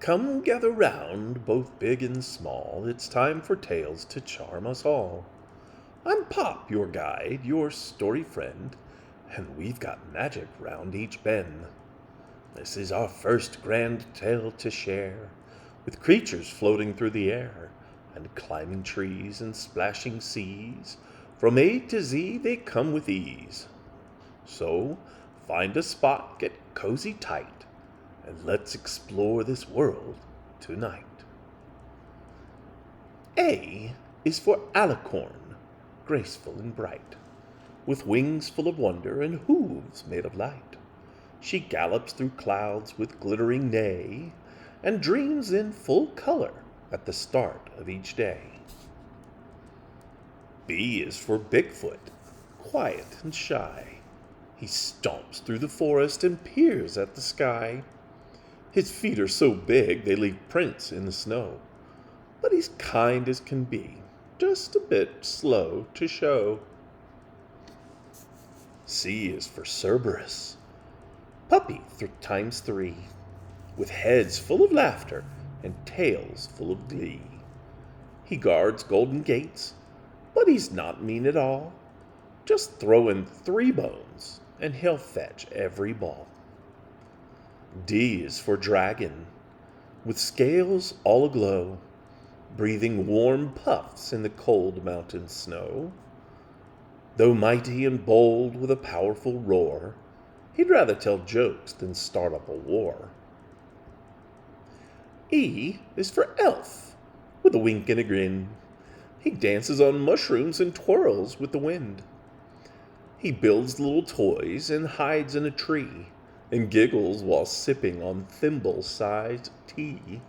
Come gather round, both big and small. It's time for tales to charm us all. I'm Pop, your guide, your story friend, and we've got magic round each bend. This is our first grand tale to share, with creatures floating through the air, and climbing trees and splashing seas. From A to Z they come with ease. So, find a spot, get cozy tight, and let's explore this world tonight. A is for Alicorn, graceful and bright, with wings full of wonder and hooves made of light. She gallops through clouds with glittering neigh, and dreams in full color at the start of each day. B is for Bigfoot, quiet and shy. He stomps through the forest and peers at the sky. His feet are so big they leave prints in the snow, but he's kind as can be, just a bit slow to show. C is for Cerberus, puppy times 3, with heads full of laughter and tails full of glee. He guards golden gates, but he's not mean at all. Just throw in 3 bones, and he'll fetch every ball. D is for Dragon, with scales all aglow, breathing warm puffs in the cold mountain snow. Though mighty and bold with a powerful roar, he'd rather tell jokes than start up a war. E is for Elf, with a wink and a grin. He dances on mushrooms and twirls with the wind. He builds little toys and hides in a tree, and giggles while sipping on thimble-sized tea.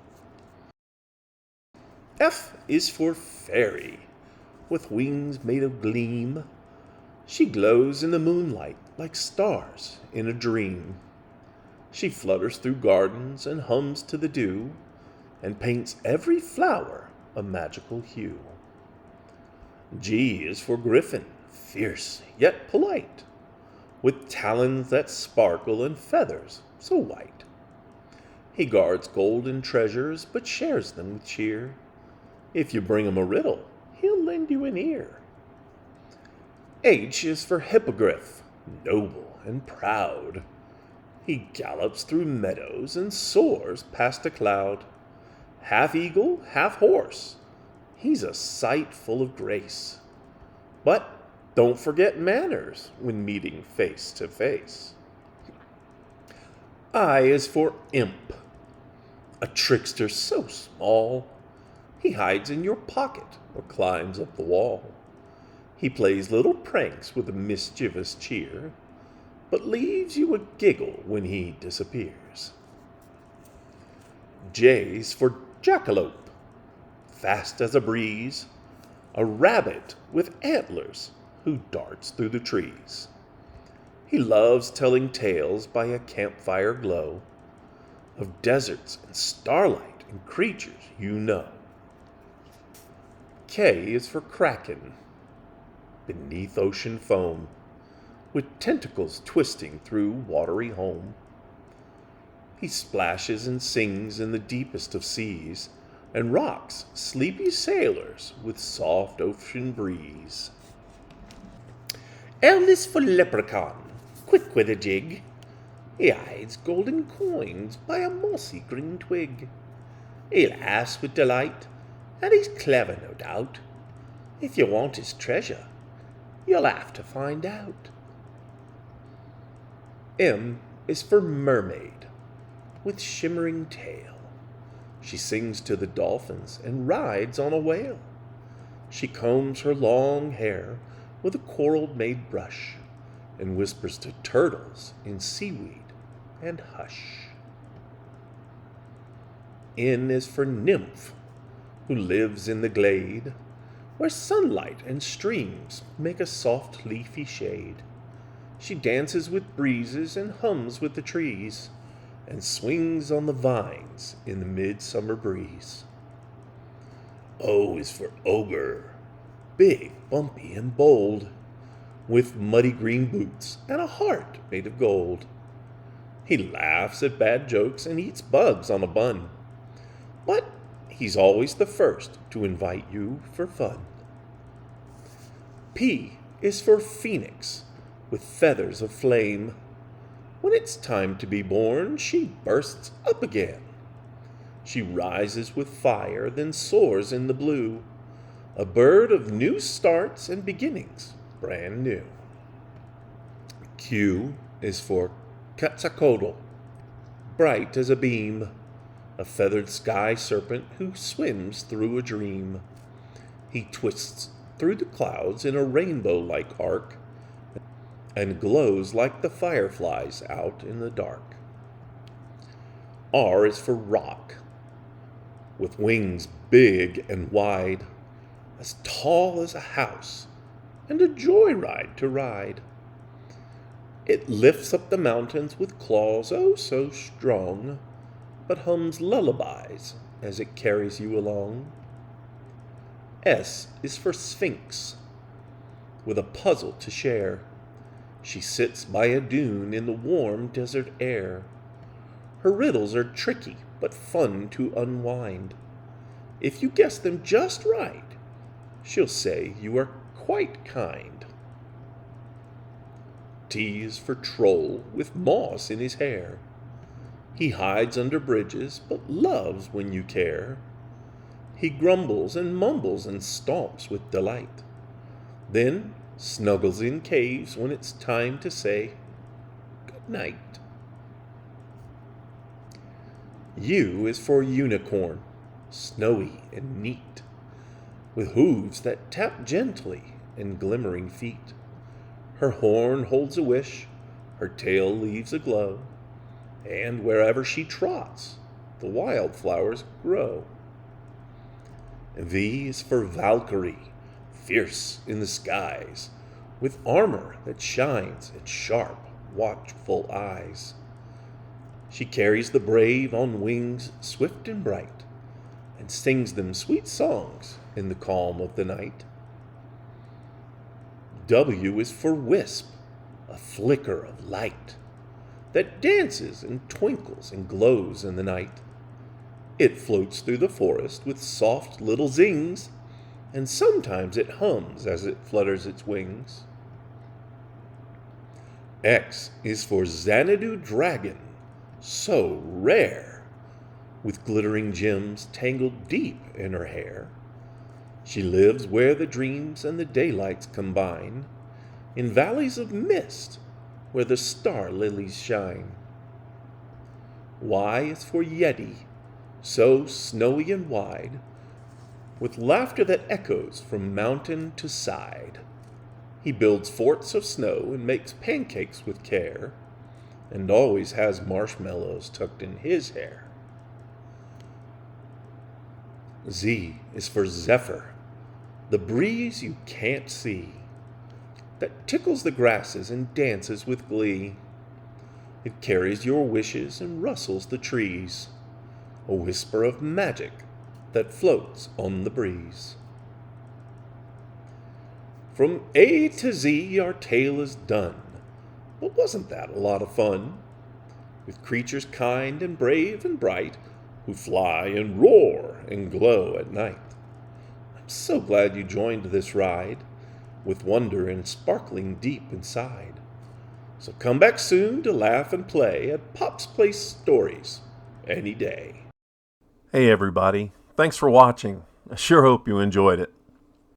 F is for Fairy, with wings made of gleam. She glows in the moonlight like stars in a dream. She flutters through gardens and hums to the dew, and paints every flower a magical hue. G is for Griffin, fierce yet polite, with talons that sparkle and feathers so white. He guards golden treasures, but shares them with cheer. If you bring him a riddle, he'll lend you an ear. H is for Hippogriff, noble and proud. He gallops through meadows and soars past a cloud. Half eagle, half horse, he's a sight full of grace. But don't forget manners when meeting face to face. I is for Imp, a trickster so small. He hides in your pocket or climbs up the wall. He plays little pranks with a mischievous cheer, but leaves you a giggle when he disappears. J's for Jackalope, fast as a breeze, a rabbit with antlers who darts through the trees. He loves telling tales by a campfire glow of deserts and starlight and creatures you know. K is for Kraken, beneath ocean foam, with tentacles twisting through watery home. He splashes and sings in the deepest of seas, and rocks sleepy sailors with soft ocean breeze. L is for Leprechaun, quick with a jig. He hides golden coins by a mossy green twig. He laughs with delight, and he's clever, no doubt. If you want his treasure, you'll have to find out. M is for Mermaid, with shimmering tail. She sings to the dolphins and rides on a whale. She combs her long hair with a coral-made brush, and whispers to turtles in seaweed and hush. N is for Nymph, who lives in the glade, where sunlight and streams make a soft leafy shade. She dances with breezes and hums with the trees, and swings on the vines in the midsummer breeze. O is for Ogre, big, bumpy, and bold, with muddy green boots and a heart made of gold. He laughs at bad jokes and eats bugs on a bun. but he's always the first to invite you for fun. P is for Phoenix, with feathers of flame. When it's time to be born, she bursts up again. She rises with fire, then soars in the blue, a bird of new starts and beginnings, brand new. Q is for Quetzalcoatl, bright as a beam, a feathered sky serpent who swims through a dream. He twists through the clouds in a rainbow-like arc and glows like the fireflies out in the dark. R is for Rock, with wings big and wide, as tall as a house, and a joyride to ride. It lifts up the mountains with claws oh so strong, but hums lullabies as it carries you along. S is for Sphinx, with a puzzle to share. She sits by a dune in the warm desert air. Her riddles are tricky, but fun to unwind. If you guess them just right, she'll say you are quite kind. T is for Troll, with moss in his hair. He hides under bridges, but loves when you care. He grumbles and mumbles and stomps with delight, then snuggles in caves when it's time to say good night. U is for Unicorn, snowy and neat, with hooves that tap gently and glimmering feet. Her horn holds a wish, her tail leaves a glow, and wherever she trots, the wildflowers grow. V is for Valkyrie, fierce in the skies, with armor that shines and sharp, watchful eyes. She carries the brave on wings swift and bright, and sings them sweet songs in the calm of the night. W is for Wisp, a flicker of light that dances and twinkles and glows in the night. It floats through the forest with soft little zings, and sometimes it hums as it flutters its wings. X is for Xanadu Dragon, so rare, with glittering gems tangled deep in her hair. She lives where the dreams and the daylights combine, in valleys of mist where the star lilies shine. Y is for Yeti, so snowy and wide, with laughter that echoes from mountain to side. He builds forts of snow and makes pancakes with care, and always has marshmallows tucked in his hair. Z is for Zephyr, the breeze you can't see, that tickles the grasses and dances with glee. It carries your wishes and rustles the trees, a whisper of magic that floats on the breeze. From A to Z our tale is done, but wasn't that a lot of fun? With creatures kind and brave and bright, who fly and roar and glow at night. I'm so glad you joined this ride, with wonder and sparkling deep inside. So come back soon to laugh and play at Pop's Place Stories any day. Hey everybody, thanks for watching. I sure hope you enjoyed it.